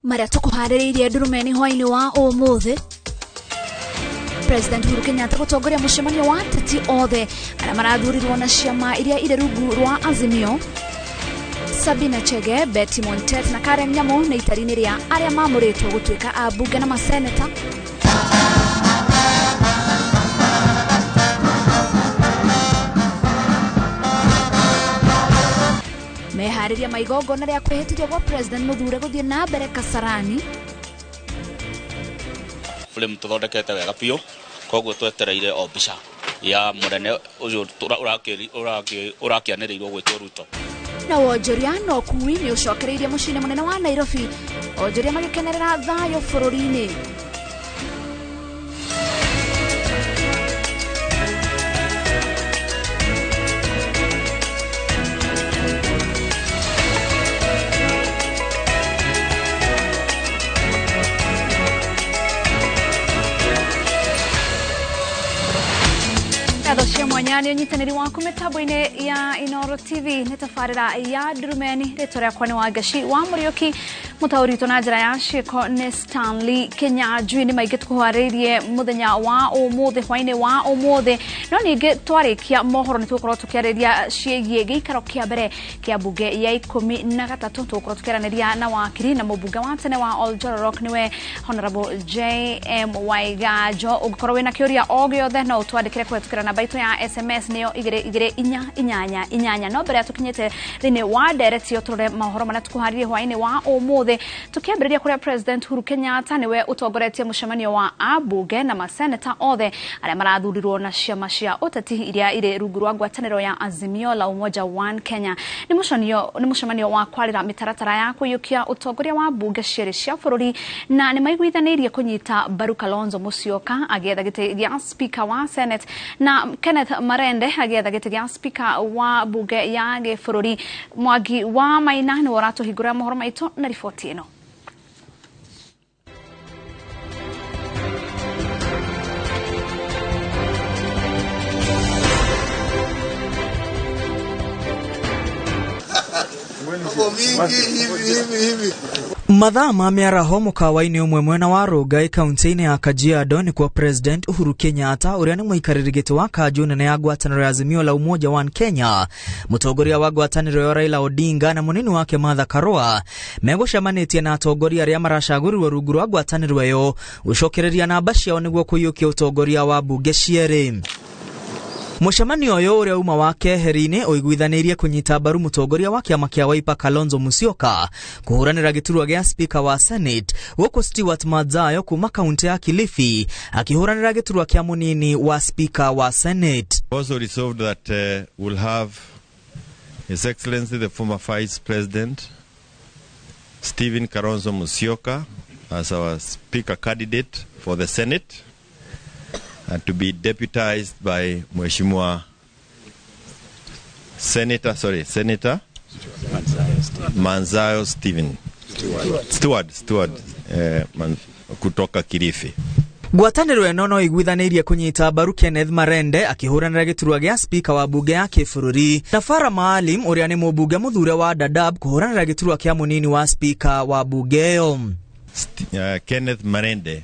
Maria tukuhariririe ndurumeni hwaini wa umuthi. President Uhuru Kenyatta gutongoria mucemanio wa ateti othe aria marathurirwo na ciama iria ire rungu rwa Azimio. Sabina Chege, Betty Montet na Karen Nyamo na itarini ria aria mamuritwo gutuika abunge na maseneta. Mehariria maigongona ria kwihitiria gwa President Muthure guthie na mbere Kasarani. Film tuthondekete wega biũ koguo twetereire o mbica ya mũnene ũcio ũrakianĩrĩirwo gwĩtwo Ruto. Na wonjoria no kuwi nĩ ũcokereirie mũciĩ mũnene wa Nairobi, wonjoria magĩkenerera thayũ bũrũri-inĩ. Doshia mwanyani onyitaniri waku mitambo-ini ya Inoro TV nitafarira ya ndurumeni ritoria kwani wagashi wa Murioki mutaurito na njira ya shiko ni Stanley Kenyanjui ni maige tukuharirie muthenya wa umuthi hwaini wa umuthi no ningi twarikia mohoro ni tukorwo tukiariria ciigie giikaro kia mbere kia bunge ya 13 tukorwo tukiaraniria na wakiri na mubunge wa tene wa Oljororok niwe Honorable JM Waigajo ugikorwo wina kiuria o giothe no utwandikire kwetukira na baito ya SMS niyo igire inyanya no mbere tukinyete thini wa directio turore mahoro mana tukuharirie hwaini wa umuthi tukiambiriria kuria President Uhuru Kenyatta niwe utongoretie mucemanio wa abunge na maseneta othe aria marathurirwo na ciama cia uteti iria ire rungu rwa ngwataniro ya Azimio la Umoja One Kenya ni mucemanio wa kwarira mitaratara ya kuyukia utongoria wa bunge ciere cia bururi na ni maiguithanirie kunyita mbaru Kalonzo Musyoka agetha giti gia speaker wa Senate na Kenneth Marende agetha giti gia speaker wa bunge ya gĩbũrũri. Mwangi wa Maina ni waratuhingũra mohoro maitũ na riboti ĩno. Mathaa ma miaraho mukawa-ini umwe mwena wa Rongai kaunti-ini ya Kajiado ni kwa President Uhuru Kenyatta uria ni muikariri giti wa kanju nene ya ngwataniro ya Azimio la Umoja One Kenya mutongoria wa ngwataniro ya Raila Odinga na munini wake Martha Karua megucemanitie na atongoria aria maracagũrirwo rungu rwa ngwataniro iyo gucokereria namba ciao niguo kũiyũkia utongoria wa bunge ciere. Mucemanio uyu uria uma wake heri-ini uiguithanirie kunyita mbaru mutongoria wa kiama kia Wiper Kalonzo Musyoka kuhuranira giturwa gia speaker wa Senate guku Stewart Madzayo kuma kaunti ya Kilifi akihuranira giturwa kia munini wa speaker wa Senate. Also resolved that we'll have His Excellency the former Vice President Stephen Kalonzo Musyoka as our speaker candidate for the Senate and to be deputized by Mheshimiwa Senator Manzayo Stephen Stewart kutoka Kilifi. Ngwataniro eno no iguithanirie kunyita mbaru Kenneth Marende akihuranira giturwa gia speaker wa bunge ya kĩbũrũri na Farah Maalim uria ni mubunge muthure wa Dadaab kuhuranira giturwa kia munini wa speaker wa bunge yo. Kenneth Marende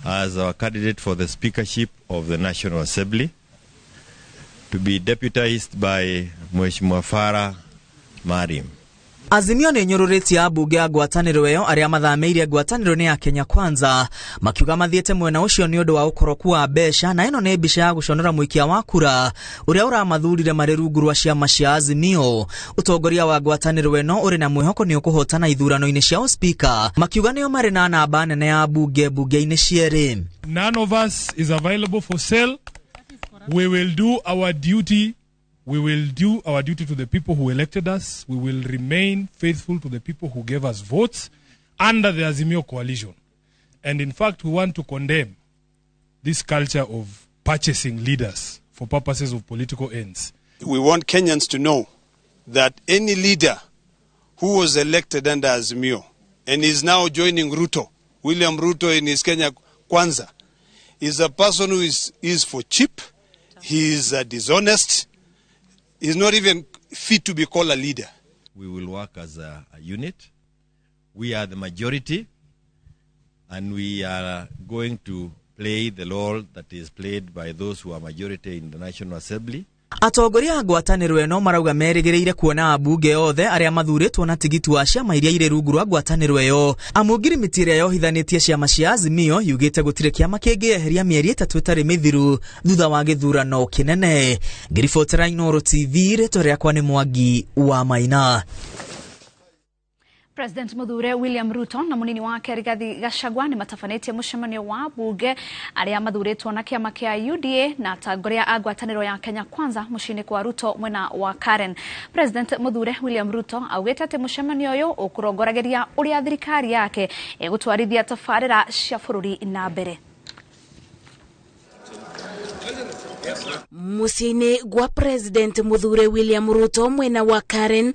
as our candidate for the speakership of the National Assembly to be deputized by Mheshimiwa Farah Maalim. Azimio ni nyururetie abunge ya ngwataniro iyo aria mathameirie ngwataniro ni ya Kenya Kwanza makiuga mathiete mwena ucio ni undu wa ukoroku wa mbeca na ino ni mbica ya guconora muikia wa kura uria uramathurire mari rungu rwa ciama cia Azimio. Utongoria wa ngwataniro ino uri na mwihoko ni ukuhotana ithurano-ini cia speaker makiuga nio mari na namba nene ya bunge-ini ciere. None of us is available for sale. We will do our duty. We will do our duty to the people who elected us. We will remain faithful to the people who gave us votes under the Azimio coalition. And in fact, we want to condemn this culture of purchasing leaders for purposes of political ends. We want Kenyans to know that any leader who was elected under Azimio and is now joining Ruto, William Ruto in his Kenya Kwanza, is a person who is for cheap, he is dishonest, is not even fit to be called a leader. We will work as a unit. We are the majority, and we are going to play the role that is played by those who are majority in the National Assembly. Atongoria a ngwatanĩro ĩno marauga merĩgĩrĩire kuona ambunge othe arĩa mathuurĩtwo na tigiti wa ciama iria irĩ rungu rwa ngwatanĩro ĩyo. Amũngirimiti ĩrĩa yohithanĩtie ciama cia Azimio yugĩte gũtirĩ kĩama kĩngĩeheria mĩeri 3 ĩtarĩ mĩthiru thutha wa gĩthurano kĩnene. Ngiribotera Inoro TV, rĩtwa rĩakwa nĩ Mwangi wa Maina. President Muthure William Ruto na munini wake Rigathi Gachagua ni matafanĩtie mũcemanio wa bunge arĩa mathuurĩtwo na kĩama kĩa UDA na atongoria a ngwatanĩro ya Kenya Kwanza mũciĩ-inĩ kwa Ruto mwena wa Karen. President Muthure William Ruto augĩte atĩ mũcemanio ũyũ ũkũrongoragĩria ũrĩa thirikari yake ĩgũtwarithia tabarĩra cia bũrũri na mbere. Mũciĩ-inĩ gwa President Muthure William Ruto mwena wa Karen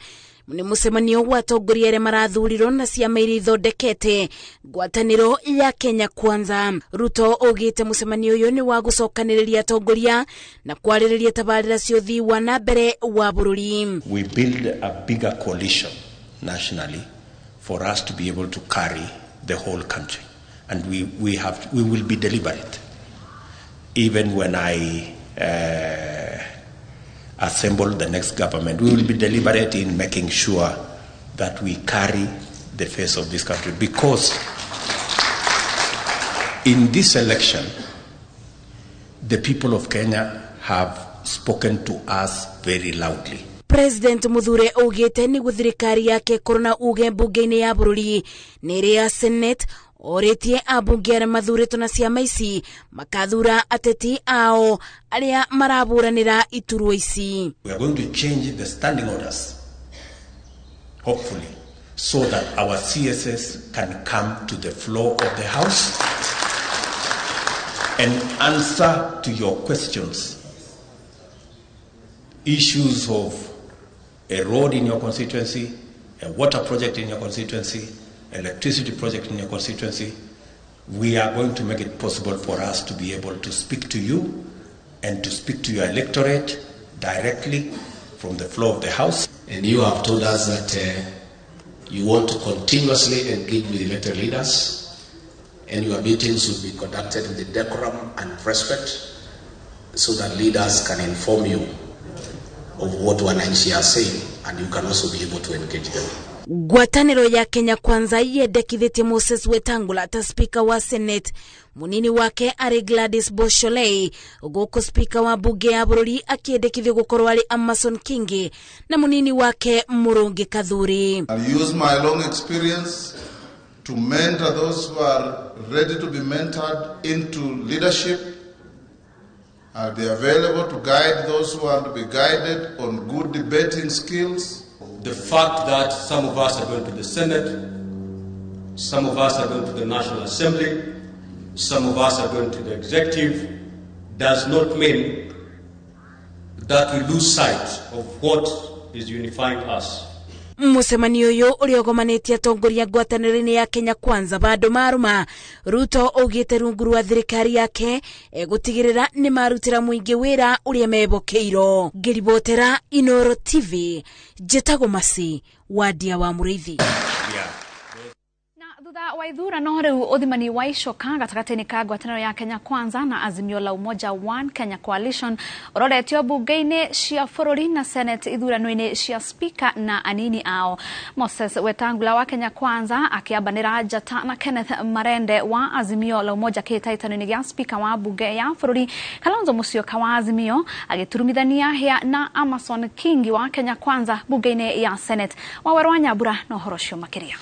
ni mũcemanio wa atongoria arĩa marathurirwo na ciama iria ithondekete ngwatanĩro ya Kenya Kwanza. Ruto augĩte mũcemanio ũyũ nĩ wa gũcokanĩrĩria atongoria na kwarĩrĩria tabarĩra cia ũthii wa na mbere wa bũrũri. We build a bigger coalition nationally for us to be able to carry the whole country, and we will be deliberate. Even when I assemble the next government, we will be deliberate in making sure that we carry the face of this country, because in this election the people of Kenya have spoken to us very loudly. President Muthure augĩte nĩ thirikari yake korona uge bunge-inĩ ya bũrũri nĩrĩ ya Senate orĩtie ambunge arĩa mathuurĩtwo na ciama ici makathura ateti ao arĩa maraburanĩra iturwa ici. We are going to change the standing orders, hopefully, so that our CSS can come to the floor of the House and answer to your questions. Issues of a road in your constituency, a water project in your constituency, electricity project in your constituency. We are going to make it possible for us to be able to speak to you and to speak to your electorate directly from the floor of the House. And you have told us that you want to continuously engage with elected leaders, and your meetings will be conducted with decorum and respect, so that leaders can inform you of what wananchi are saying, and you can also be able to engage them. Ngwatanĩro ya Kenya Kwanza yendekithĩtie Moses Wetangula ta speaker wa Senate, munini wake ari Gladys Bosholei, gũkũ speaker wa bunge ya bũrũri akĩendekithio gũkorwo arĩ Amason Kingi na munini wake Murungi Kathuri. I'll use my long experience to mentor those who are ready to be mentored into leadership. I'll be available to guide those who want to be guided on good debating skills. The fact that some of us are going to the Senate, some of us are going to the National Assembly, some of us are going to the Executive, does not mean that we lose sight of what is unifying us. Mũcemanio ũyũ ũrĩa ũgomanĩtie atongoria ngwatanĩro-inĩ ya Kenya Kwanza bado maruma. Ruto augĩte rungu rwa thirikari yake gũtigĩrĩra nĩ marutĩra mũingĩ wĩra ũrĩa mebokeirwo. Ngiribotera Inoro TV, njĩtagwo Masi Wadia wa Mũrĩithi. Thutha wa ithurano rĩu ũthimani wa icoka gatagatĩ-inĩ ka ngwatanĩro ya Kenya Kwanza na Azimio la Umoja One Kenya Coalition ũroretio bunge-inĩ cia bũrũri na Senate ithurano-inĩ cia speaker na anini ao. Moses Wetangula wa Kenya Kwanza akĩambanĩra njata na Kenneth Marende wa Azimio la Umoja kĩhĩtahĩtano-inĩ gĩa speaker wa bunge ya bũrũri Kalonzo Musyoka wa Azimio agĩturumithania hĩa na Amason Kingi wa Kenya Kwanza bunge-inĩ ya Senate. Waweru wa Nyambura na ũhoro ũcio makĩria.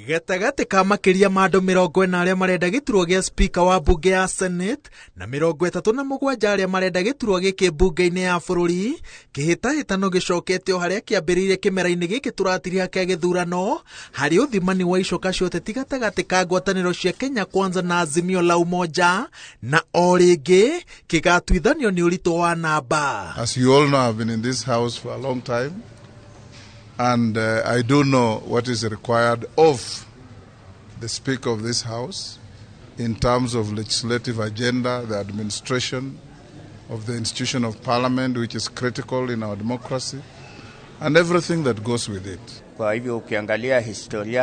Gatagatĩ ka makĩria ma andũ 40 arĩa marenda gĩturwa gĩa speaker wa bunge ya Senate na 37 arĩa marenda gĩturwa gĩkĩ bunge-inĩ ya bũrũri, kĩhĩtahĩtano gĩcokete o harĩa kĩambĩrĩirie kĩmera-inĩ gĩkĩ tũratiria kĩa gĩthurano harĩ ũthimani wa icoka cia ũteti gatagatĩ ka ngwatanĩro cia Kenya Kwanza na Azimio la Umoja, na o rĩngĩ kĩgatuithanio nĩ ũritũ wa namba. As you all know, I've been in this house for a long time. And I do know what is required of the Speaker of this House in terms of legislative agenda, the administration of the institution of Parliament, which is critical in our democracy, and everything that goes with it. Kwa hivyo ukiangalia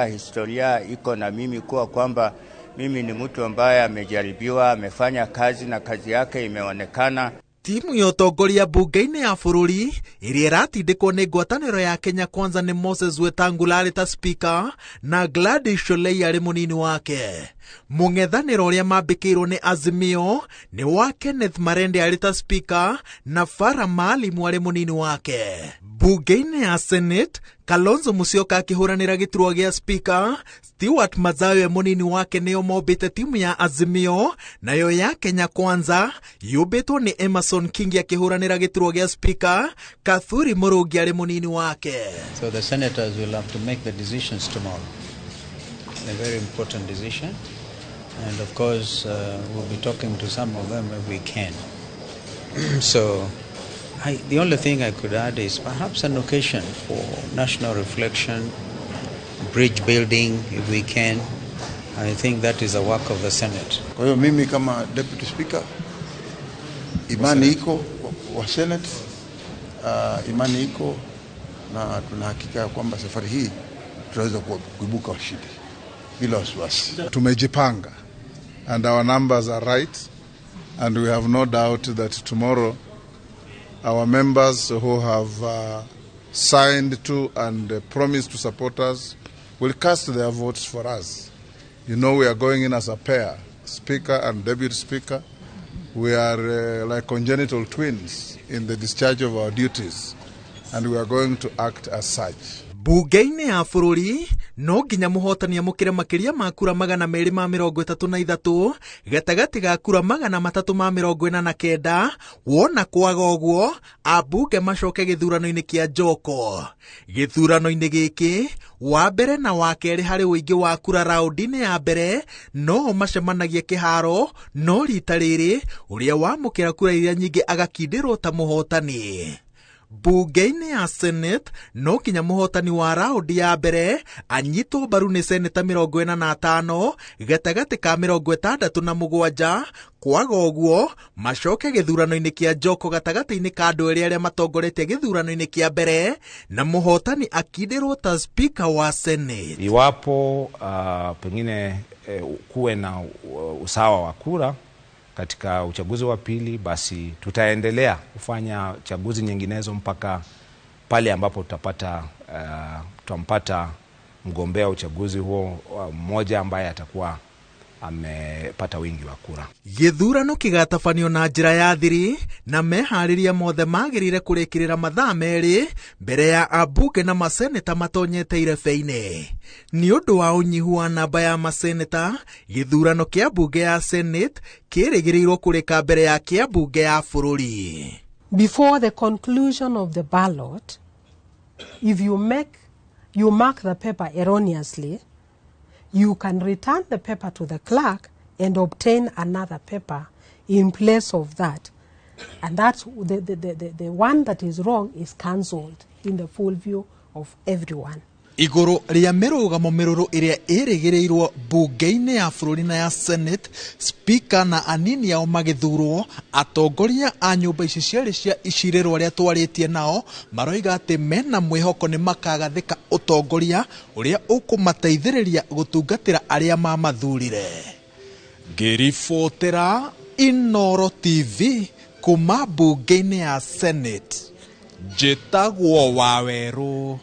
historia iko na mimi kuwa kwamba mimi ni mtu ambaye amejaribiwa, amefanya kazi na kazi yake imeonekana. Timu ya utongoria bunge-inĩ ya bũrũri ĩrĩa ĩratindĩkwo nĩ ngwatanĩro ya Kenya Kwanza nĩ Moses Wetangula arĩ ta speaker na Gladys Sholei arĩ mũnini wake. Mũng'ethanĩro ũrĩa mambĩkĩirwo nĩ Azimio nĩ wa Kenneth Marende arĩ ta speaker na Farah Maalimu arĩ mũnini wake. Bunge-inĩ ya Senate, Kalonzo Musyoka akĩhũranĩra gĩturwa gĩa speaker, Stewart Mazawe mũnini wake nĩo mombĩte timu ya Azimio, nayo ya Kenya Kwanza yũmbĩtwo nĩ Emerson Kingi akĩhũranĩra gĩturwa gĩa speaker, Kathuri Mũrũngi arĩ mũnini wake. So the senators will have to make the decisions tomorrow. A very important decision. And of course, we'll be talking to some of them if we can. So the only thing I could add is perhaps an occasion for national reflection, bridge building, if we can. I think that is the work of the Senate. Kwa hiyo mimi kama Deputy Speaker, imani iko wa Senate, imani iko na tunahakika kwamba safari hii tutaweza kuibuka washindi bila wasiwasi. Tumejipanga and our numbers are right, and we have no doubt that tomorrow our members who have signed to and promised to support us will cast their votes for us. You know, we are going in as a pair, Speaker and Deputy Speaker. We are like congenital twins in the discharge of our duties, and we are going to act as such. Bunge-inĩ ya bũrũri no nginya mũhotani amũkĩre makĩria ma kura 233 gatagatĩ ga kura 349. Wona kwaga ũguo ambunge macoke gĩthurano-inĩ kĩa njoko. Gĩthurano-inĩ gĩkĩ wa mbere na wa kerĩ harĩ ũingĩ wa kura raundi-inĩ ya mbere no macemanagie kĩharo, no rita rĩrĩ ũrĩa wamũkĩra kura iria nyingĩ agakindĩrwo ta mũhotani. Bunge-inĩ ya Senate no kinya mũhotani wa raundi ya mbere anyitwo mbaru nĩ seneta 45 gatagatĩ ka 67. Kwaga ũguo macoke gĩthurano-inĩ kĩa njoko gatagatĩ-inĩ ka andũ arĩa matongoretie gĩthurano-inĩ kĩa mbere na mũhotani akindĩrwo ta speaker wa Senate. Iwapo pengine kuwe na usawa wa kura katika uchaguzi wa pili, basi tutaendelea kufanya chaguzi nyinginezo mpaka pale ambapo tutampata mgombea uchaguzi huo mmoja ambaye atakuwa amepata wingi wa kura. Gĩthurano kĩgatabanio na njĩra ya thiri na meharĩria mothe magĩrĩire kũrĩkĩrĩra mathaa merĩ mbere ya ambunge na maseneta matonyete irebe-inĩ. Nĩ ũndũ wa ũnyihu wa namba ya maseneta, gĩthurano kĩa bunge ya Senate kĩrĩgĩrĩirwo kũrĩka mbere ya kĩa bunge ya bũrũri. Before the conclusion of the ballot, if you mark the paper erroneously, you can return the paper to the clerk and obtain another paper in place of that. And that's the one that is wrong is cancelled in the full view of everyone. Igũrũ rĩa mĩrũgamo mĩrũrũ ĩrĩa ĩrĩgĩrĩirwo bunge-inĩ ya bũrũri na ya Senate, speaker na anini ao magĩthurwo, atongoria a nyũmba ici ciarĩ cia icirĩrwo arĩa twarĩtie nao maroiga atĩ mena mwĩhoko nĩ makagathĩka ũtongoria ũrĩa ũkũmateithĩrĩria gũtungatĩra arĩa mamathurire. Ngĩribotera Inoro TV kuma bunge-inĩ ya Senate, njĩtagwo Wawerũ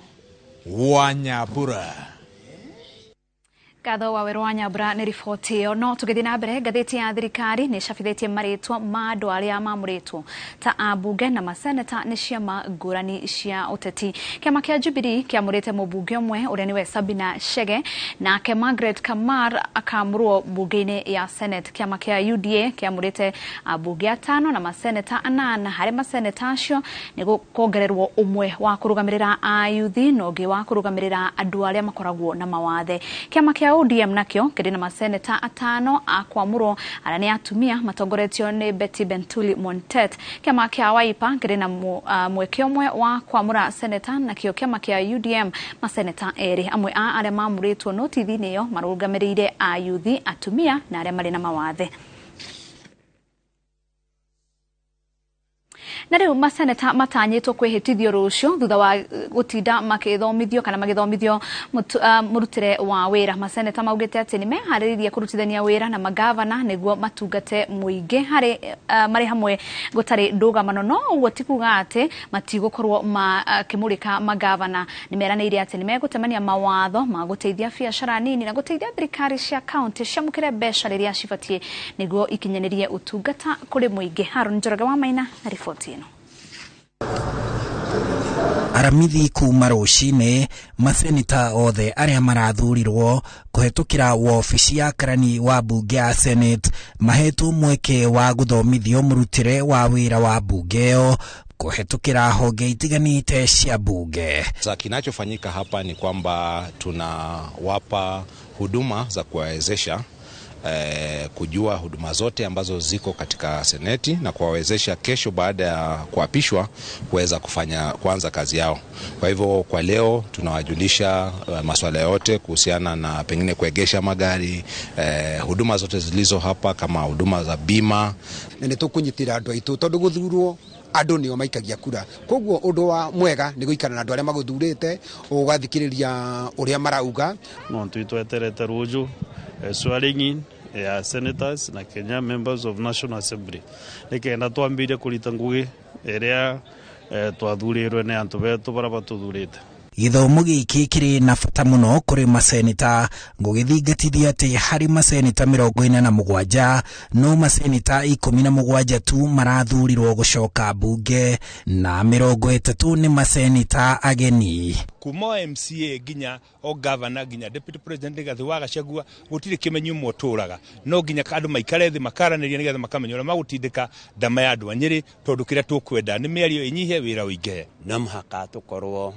wa Nyambura. Gatho Wawerũ wa Nyambura nĩ riboti ĩyo. No tũgĩthiĩ na mbere, ngathĩti ya thirikari nĩ ĩcabithĩtie marĩtwa ma andũ arĩa mamũrĩtwo ta ambunge na maseneta nĩ ciama ngũrani cia ũteti. Kĩama kĩa Jubilee kĩamũrĩte mũmbunge ũmwe ũrĩa nĩwe Sabina Chege, nake Margaret Kamar akamũrwo bunge-inĩ ya Senate. Kĩama kĩa UDA kĩamũrĩte ambunge 5 na maseneta 8. Harĩ maseneta acio nĩ kuongererwo ũmwe wa kũrũgamĩrĩra ayuthi na ũngĩ wa kũrũgamĩrĩra andũ arĩa makoragwo na mawathe. Kĩama kĩa ODM nakĩo kĩrĩ na maseneta 5 a kwamũrwo arĩa nĩ atumia matongoretio nĩ Betty Bentuli Montet. Kĩama kĩa Wiper kĩrĩ na mweke ũmwe wa kwamũra seneta, nakĩo kĩama kĩa UDM maseneta 2. Amwe a arĩa mamũrĩtwo notithi-inĩ ĩyo marũgamĩrĩire ayuthi, atumia na arĩa marĩ na mawathe. Na riu maseneta matanyitwo kwihitithio rucio thutha wa gutinda makithomithio kana magithomithio murutire wa wira. Maseneta maugite ati ni mehariririe kurutithania wira na magavana niguo matungate muingi hari mari hamwe gutari ndugamano no uguo tikuga ati matigukorwo makimurika magavana. Ni meraniire ati ni megutemania mawatho ma guteithia biashara nini na guteithia thirikari cia county ciamukire mbeca riria cibatie niguo ikinyanirie utungata kuri muingi. Harun Njoroge wa Maina na ripoti ino. Aramithi kuma rucine maseneta othe aria marathurirwo kuhetukira wobici ya karani wa bunge ya Senate mahetu mweke wa guthomithio murutire wa wira wa bunge yo kuhetukira honge itiganite cia bunge. Kinachofanyika hapa ni kwamba tunawapa huduma za kuwawezesha kujua huduma zote ambazo ziko katika seneti na kuwawezesha kesho baada ya kuapishwa kuweza kuanza kazi yao. Kwa hivyo kwa leo tunawajulisha masuala yote kuhusiana na pengine kuegesha magari, huduma zote zilizo hapa kama huduma za bima. Nene tukunyitira andu aitu tondu guthurwo andu nio maikagia kura. Koguo undu wa mwega ni guikana na andu aria maguthurite ugathikiriria uria marauga. No twitweterete ruju swearing in ya senators na Kenya members of National Assembly. Nikenda twambire kurita ngugi iria twathurirwe ni antu betu bara batuthurite. Githomo giki kiri na bata muno kuri maseneta ngugithingatithia ati hari maseneta 47 no maseneta 17 tu marathurirwo gucoka bunge na 30 ni maseneta ageni. Kuma MCA ginya o governor ginya deputy president gathi wa Gachagua gutire kimenyu moturaga no ginya andu maikare thi makaraniria nigetha makamenyora magutindika ndama ya andu anyiri tondu kiria tukwenda ni miario inyihe wira uinge na mhaka tukorwo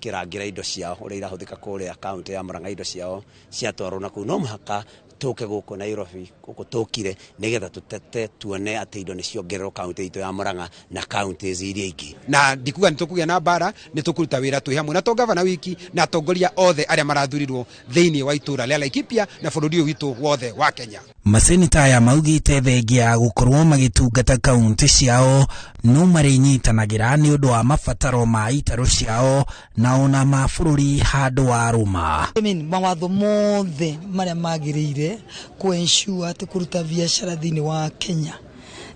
kirangira indo ciao uria irahuthika kuria county ya Murang'a indo ciao ciatwarwo na ku no mhaka tuke guku Nairobi guku tukire nigetha tutete tuone ati indo ni ciongererwo county ito ya Murang'a na counties iria ingi na ndikuga nitukugia na bara nitukuruta wira twi hamwe na to governor wiki na atongoria othe aria marathurirwo thiini wa itura ria Laikipia na bururi witu wothe wa Kenya. Maseneta ya maugite thengia gukorwo magitungata county ciao no marinyitanagira ni undu wa mabataro ma itaro ciao na ona mabururi handu wa ruma. Mawatho mothe maria magirire kuensure ati kuruta biashara thini wa Kenya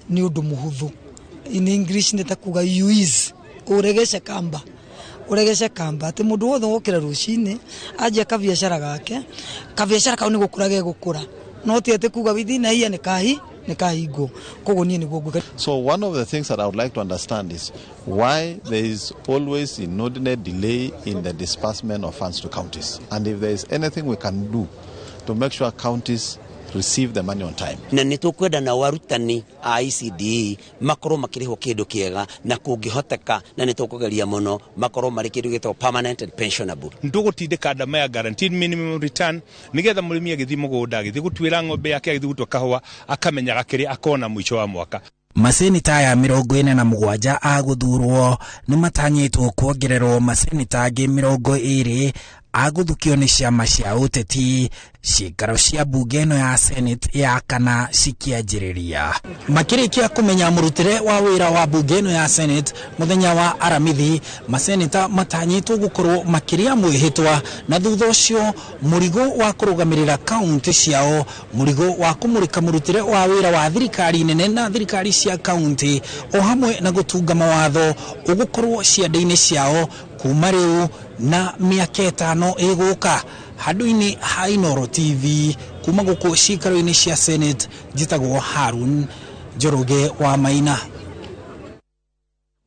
ni undu muhuthu. In English nita kuga use uregesha kamba ati mundu wothe wokira rucine aje ka biashara gake ka biashara kau ni gukura gukura no ti ati kuga withina hia ni kahingo kogo ni niguo. So one of the things that I would like to understand is why there is always inordinate delay in the disbursement of funds to counties, and if there is anything we can do to make sure counties receive the money on time. Na nitukwenda na warutani a ICD makorwo makiriho kindu kiega na kungihoteka na nitukugeria muno makorwo mari kindu gitwo permanent and pensionable. Ndugutindika ndama ya guaranteed minimum return nigetha murimi agithi mugunda agithi gutwira ng'ombe yake agithi gutwa kahua akamenya gakiri akona mwicho wa mwaka. Maseneta ya 47 aguthurwo ni matanyitwo kuongererwo maseneta angi 20 aguthukio ni ciama cia uteti cikaro cia bunge no ya Senate ya kana cikianjiriria. Makirikia kumenya murutire wa wira wa bunge no ya Senate muthenya wa aramithi maseneta matanyitwo gukorwo makiria mwihitwa na thutha ucio murigo wa kurugamirira county ciao murigo wa kumurika murutire wa wira wa thirikari nene na thirikari cia county o hamwe na gutunga mawatho ugukorwo ciande-ini ciao kuma riu na miaka 5 iguka. Handu-ini ha Inoro TV kuma guku cikaro-ini cia Senate njitagwo Harun Njoroge wa Maina.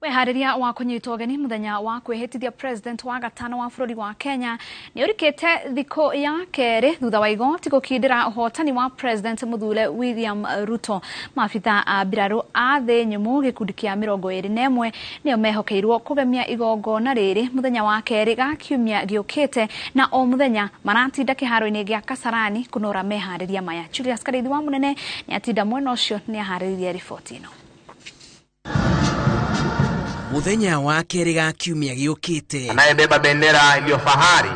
Wehariria wa kunyitwo ageni muthenya wa kwihitithia president wa gatano wa bururi wa Kenya ni urikite thiko ya keri thutha wa igoti gukindira uhotani wa president muthure William Ruto. Maafitha a biraru a thi nyumu gikundi kia 21 nio mehokeirwo kugemia igongona riri muthenya wa keri ga kiumia giukite na o muthenya maratinda kiharo-ini gia Kasarani kunora mehariria maya. Julius Karithi wa munene ni atinda mwena ucio ni ahariria ripoti ino. Muthenya wa keri ga kiumia giukite anayebeba bendera iliyo fahari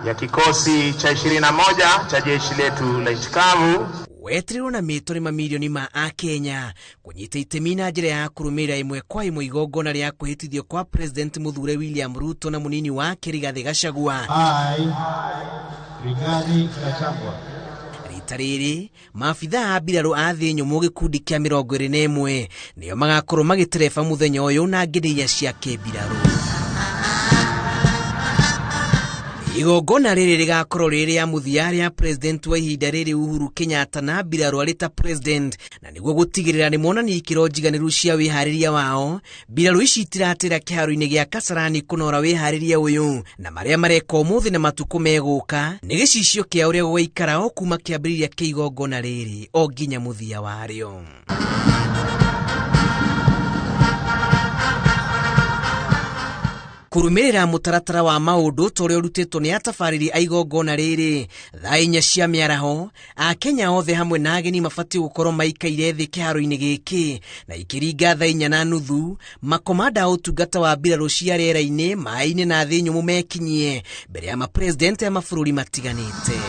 ya kikosi cha 21 cha jeshi letu la nchi kavu wetirwo na mitoni mamilioni ma Akenya kunyita itemi na njira ya kurumira imwe kwa imwe igongona ria kuhitithio kwa President Muthure William Ruto na munini wake Rigathi Gachagua. Rigathi Gachagua. Rita riri maabitha a mbirarũ a thĩ nyũmũ gĩkundi kĩa 21 nĩo magakorwo magĩtereba mũthenya ũyũ na ngĩrĩria cia kĩmbirarũ. Igongona rĩrĩ rĩgakorwo rĩrĩ ya mũthia rĩa president wa ihinda rĩrĩ Uhuru Kenyatta na mbirarũ arĩ ta president, na nĩguo gũtigĩrĩra nĩ monania ikĩro njiganĩru cia wĩharĩria wao. Mbirarũ ici itiratĩra kĩharo-inĩ gĩa Kasarani kũnora wĩharĩria ũyũ, na marĩa mareka ũmũthĩ na matukũ megũka nĩ gĩcicio kĩa ũrĩa gũgaikara o kuma kĩambĩrĩria kĩa igongona rĩrĩ o nginya mũthia warĩo. Kurumirira mutaratara wa maundu tore urutitwo ni atafariri a igongona riri thaa 4 cia miaraho Akenya othe hamwe na ageni mabati gukorwo maikaire thi kiharo-ini giki na ikiringa thaa 4:30 makomanda a utungata wa mbirarũ cia rĩera-inĩ maĩ-inĩ na thĩ nyũmũ mekinyie mbere ya mapresident ya mabũrũri matiganĩte.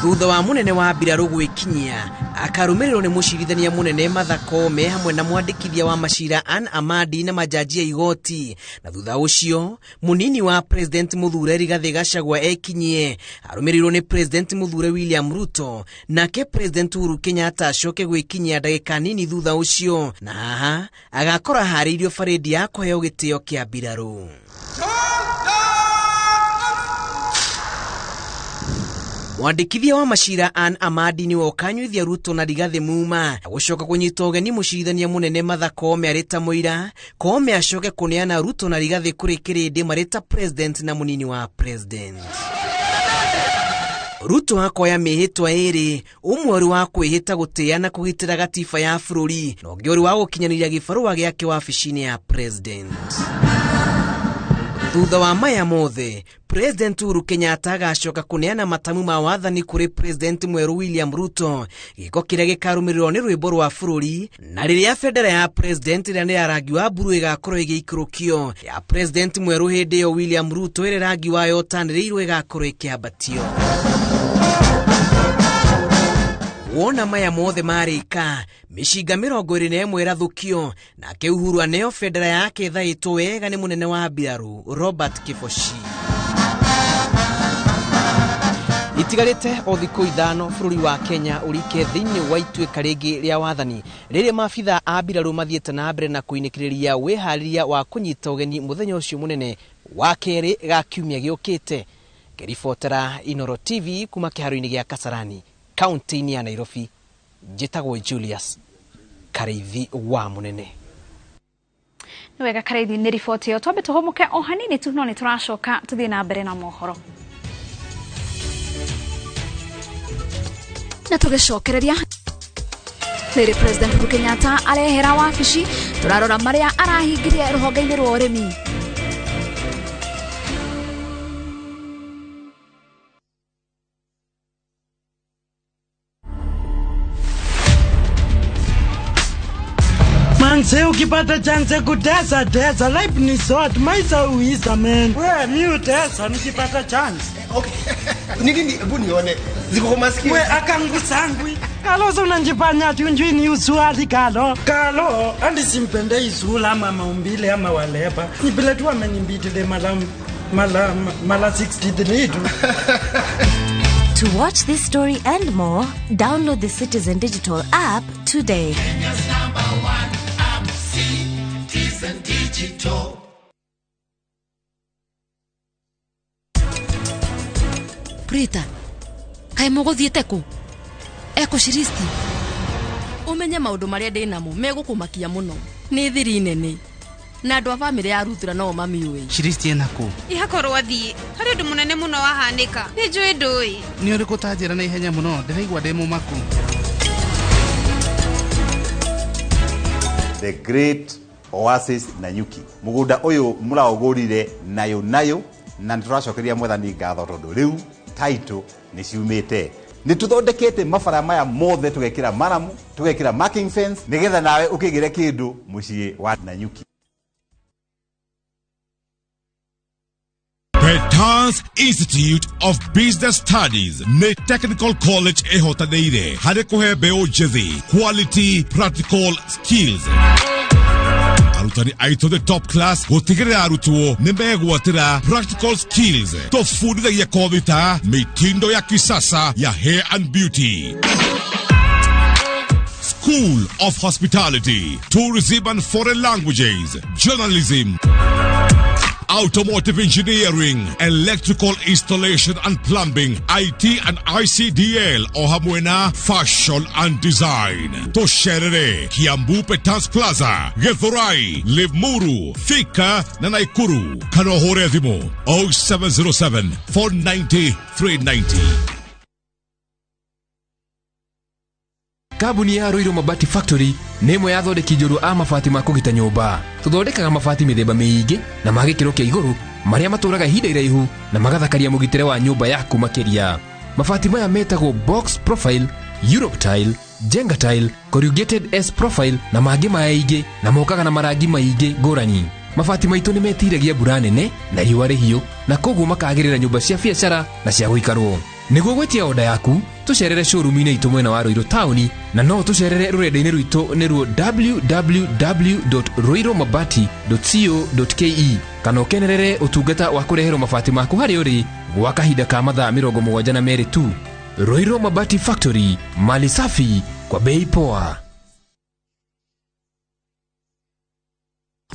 Thutha wa munene wa mbirarũ gwĩkinyia akarumirĩrwo nĩ mũcirithania munene Martha Koome hamwe na mwandĩkithia wa macira Ann Amadi na majaji ya igoti, na thutha ũcio munini wa president Muthure Rigathi Gachagua ekinyie arumirĩrwo nĩ president Muthure William Ruto, nake president Uhuru Kenyatta acoke gwĩkinyia ndagĩka nini thutha ũcio, na haha agakorwo harĩirio faredi ya kũheo gĩtĩo kĩa mbirarũ. Mwandĩkithia wa macira Ann Amadi ni wokanyuithia Ruto na Rigathi muma gũcoka kũnyita ũgeni mũcirithania munene Martha Koome arĩ ta mũira. Koome acoke kũneana Ruto na Rigathi kũrĩ kĩrĩndĩ marĩ ta president na munini wa president. Ruto akoya mĩhĩtwa ĩrĩ, ũmwe ũrĩ wa kwĩhĩta gũtĩĩa na kũgitĩra gatiba ya bũrũri, na ũngĩ ũrĩ wa gũkinyanĩria gĩbarũa gĩake wabici-inĩ ya president. Thutha wa maya mothe, President Uhuru Kenyatta agacoka kuneana matamu ma wathani kuri President mweru William Ruto, giko kĩrĩa gĩkarũmĩrĩrwo nĩ rwĩmbo rwa bũrũri, na rĩrĩa bendera ya president ĩrĩa nĩ ya rangi wa mburu ĩgakorwo ĩgĩikũrũkio, ya president mweru hĩndĩ ĩyo William Ruto ĩrĩ rangi wayo ũtanĩrĩirwo ĩgakorwo ĩkĩambatio. Wona maya mothe marĩka, mĩcinga 21 ĩrathũkio, nake Uhuru aneo bendera yake thaĩtwo wega nĩ munene wa mbirarũ Robert Kiboshi. Itigarĩte o thikũ ithano bũrũri wa Kenya ũrike thĩinĩ wa ituĩka rĩngĩ rĩa wathani, rĩrĩa maabitha a mbirarũ mathiĩte na mbere na kũinĩkĩrĩria wĩharĩria wa kũnyita ũgeni mũthenya ũcio munene wa kerĩ ga kiumia gĩũkĩte. Ngĩribotera Inoro TV kuma kĩharo-inĩ gĩa Kasarani, kaunti-inĩ ya Nairobi, njĩtagwo Julius Kareithi wa munene. Niwega Kareithi nĩ riboti ĩyo. Twambe tũhũmũke o hanini tu, no nĩ tũracoka tũthiĩ na mbere na mohoro. Na tũgĩcokereria rĩrĩ President Uhuru Kenyatta arehera wabici, tũrarora marĩa arahingirie rũhonge-inĩ rwa ũrĩmi. Manze ukipata chance kutesa tesa, life ni short, maisha uisa man. We mi utesa nikipata chance. Okay. Nini hebu nione. Ziko kwa masikio. We akangu sangwi. Kalo so unanjifanya ati unjui ni usuali Kalo. Kalo andi simpende isula ama maumbile ama walepa. Nibile tu amenimbitile mala 63 tu. To watch this story and more, download the Citizen Digital app today. Kenya's #1 app, Citizen Digital. Prita, kai mũgũthiĩte kũ? Eko Shiristi. Ũmenye maũndũ marĩa ndĩ namo megũkũmakia mũno. Nĩ thiri nene. Na andũ a famĩlĩ ya Rutura no mamiũĩ. Shiristi ena kũ? Ihakorwo athiĩ. Harĩ ũndũ mũnene mũno wahanĩka. Nĩ njũĩ ndũĩ. Nĩ ũrĩkũ tanjĩra na ihenya mũno? Ndĩraigua ndĩ mũmaku. The Great Oasis Nanyuki. Mũgũnda ũyũ mũraũgũrire nayo na nĩtũracokeria mwathani ngatho tondũ rĩu title nĩ ciumĩte. Nĩ tũthondekete mabara maya mothe tũgekĩra maramu, tũgekĩra marking fence nĩgetha nawe ũkĩgĩre kĩndũ mũciĩ wa Nanyuki. Petans Institute of Business Studies ne Technical College ehotadeire hare kuhe beo jethi quality practical skills. Arutani aito the top class gotigere arutuo nimegwatira practical skills tofunditha ya kovita mitindo ya kisasa ya hair and beauty. School of Hospitality, Tourism and Foreign Languages, Journalism, Automotive Engineering, Electrical Installation and Plumbing, IT and ICDL, Ohamwena, Fashion and Design. Tosherere, Kiambu Petans Plaza, Gethorai, Limuru, Thika, Nanaikuru, Kanohorezimo, 0707 490 390. Kabuni ya Roiro Mabati Factory nemo ya thondeki njũru a mabati ma kũgita nyũmba. Tũthondekaga mabati mĩthemba mĩingĩ na ma gĩkĩro kĩa igũrũ marĩa matũraga ihinda iraihu na magathakaria mũgitĩre wa nyũmba yaku makĩria. Mabati maya metagwo box profile, Europe tile, Jenga tile, corrugated S profile na mangĩ maingĩ na mokaga na marangi maingĩ ngũrani. Mabati maitũ nĩ metiragia mbura nene na riũa rĩhiũ na koguo makagĩrĩra nyũmba cia biacara na cia gũikarwo. Nĩguo gwetia oda yaku, tucerere showroom-inĩ itũ mwena wa Roiro Town na no tucerere rũrenda-inĩ rwitũ nĩruo www.roiromabati.co.ke kana ũkenerere ũtungata wa kũreherwo mabati maku harĩa ũrĩ gwa kahinda ka mathaa 72 tu. Roiro Mabati Factory, mali safi kwa bei poa.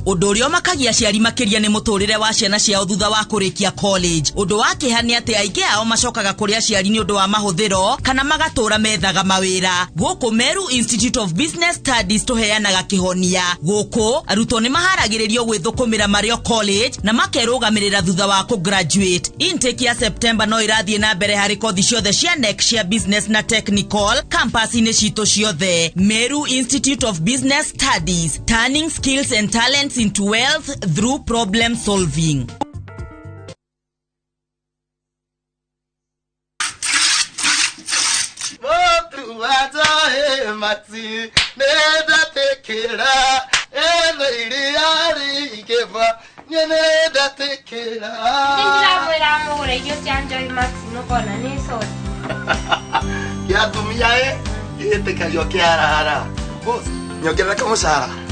Ũndũ ũrĩa makagia aciari makĩria nĩ mũtũrĩre wa ciana ciao thutha wa kũrĩkia college. Ũndũ wa kĩeha nĩ atĩ aingĩ ao macokaga kũrĩ aciari nĩ ũndũ wa mahũthĩro kana magatũra methaga mawĩra. Gũkũ Meru Institute of Business Studies tũheanaga kĩhonia. Gũkũ arutwo nĩ maharagĩrĩrio gwĩthũkũmĩra marĩ o college na makerũgamĩrĩra thutha wa kũgraduate. Intake ya September no irathiĩ na mbere harĩ kothi ciothe cia NEC cia business na technical campus-inĩ citũ ciothe. Meru Institute of Business Studies, turning skills and talents into wealth through problem solving.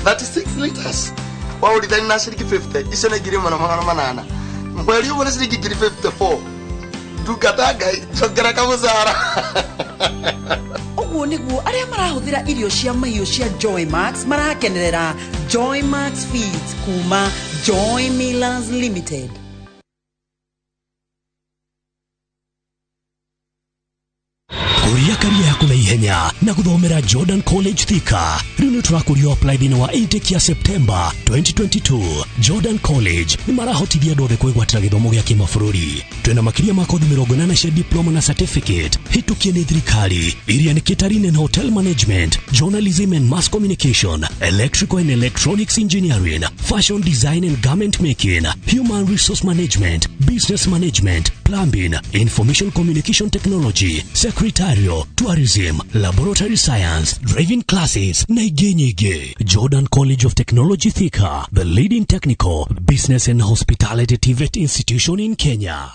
That is 6 liters. Wao lidhani na shilingi 50 iso na giri mwana manana mweli ubo na shilingi giri 54 tukataga chokera kamuzara Oguo niguo aria marahuthira irio cia mahiũ cia Joy Max marakenerera Joy Max Feeds kuma Joy Millers Limited. Kuria karia yako na ihenya na kuthomera Jordan College Thika. Rino turakurio applied in wa intake ya September 2022. Jordan College ni marahotithia andũ othe kwĩgwatĩra gĩthomo gĩa kĩmabũrũri. Twĩna makĩria ma kothi 80 cia diploma na certificate hĩtũkie nĩ thirikari iria nĩ catering and hotel management, journalism and mass communication, electrical and electronics engineering, fashion design and garment making, human resource management, business management, plumbing, information communication technology, secretarial, tourism, laboratory science, driving classes na ingĩ nyingĩ. Jordan College of Technology Thika, the leading technical, business and hospitality TVET institution in Kenya.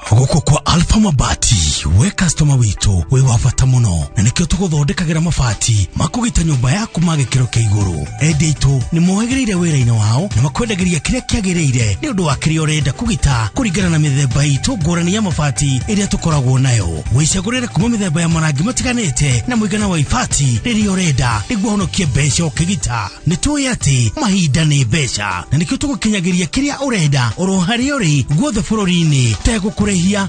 Gũkũ kwa Alpha Mabati, we customer witũ, we wabata mũno, na nĩkĩo tũgũthondekagĩra mabati makũgita nyũmba yaku ma gĩkĩro kĩa igũrũ. Endia aitũ nĩ mohagĩrĩire wĩra-inĩ wao na makwendagĩria kĩrĩa kĩagĩrĩire nĩ ũndũ wa kĩrĩa ũrenda kũgita kũringana na mĩthemba itũ ngũrani ya mabati ĩrĩa tũkoragwo nayo. Wĩcagũrĩre kuma mĩthemba ya marangi matiganĩte na mũigana wa ibati rĩrĩa ũrenda nĩguo honokie mbeca ũkĩgita. Nĩ tũĩ atĩ mahinda nĩ mbeca na nĩkĩo tũgũkinyagĩria kĩrĩa ũrenda oro harĩa ũrĩ guothe bũrũri-inĩ tegũkũrĩhia